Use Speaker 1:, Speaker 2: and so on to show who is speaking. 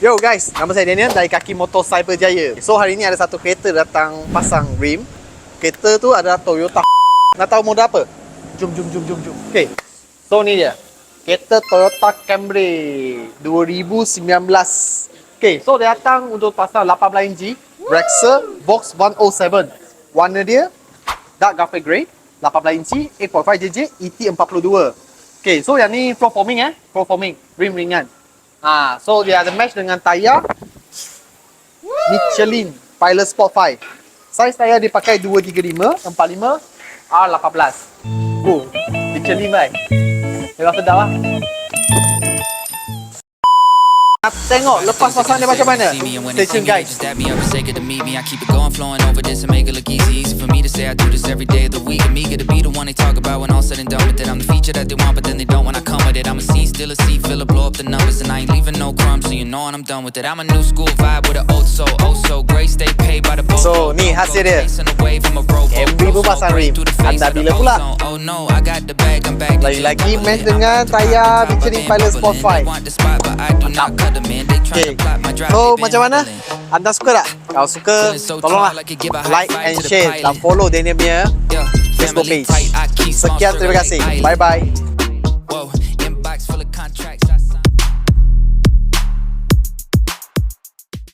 Speaker 1: Yo guys, nama saya Daniel dari Kaki Motor Cyberjaya. So hari ni ada satu kereta datang pasang rim. Kereta tu adalah Toyota. Nak tahu model apa? Jom. Okay. So ni dia. Kereta Toyota Camry 2019. Okay, so dia datang untuk pasang 18 inci Raxer Box 107. Warna dia dark graphite grey, 18 inci 8.5 JJ ET42. Okay, so yang ni floor forming floor forming, rim ringan. So dia ada match dengan tayar Michelin Pilot Sport 5. Saiz tayar dia pakai 235 45 R18. Michelin baik. Memang sedap lah. Tengok lepas pasang dia macam mana. Stay tuned guys.
Speaker 2: I keep it going, flowing over this and make it look easy. Easy for me to say I do this every day of the week. I'm eager to be the one they talk about when all said and done with it. I'm the feature that they want, but then they don't when I come with it. I'm a C, still a C, filler, blow up the numbers, and I ain't leaving no crumbs, so you know when I'm done with it. I'm a new school vibe with an old soul, oh so great, stay paid by the boat.
Speaker 1: So ni hasil dia. Camry pun pasang rim. Anda bila pula? Lagi-lagi match dengan tayar Michelin Pilot Sport 5. Okay. So macam mana? Anda suka tak? Kalau suka, tolonglah like and share dan follow Daniel punya Facebook page. Sekian, terima kasih. Bye bye.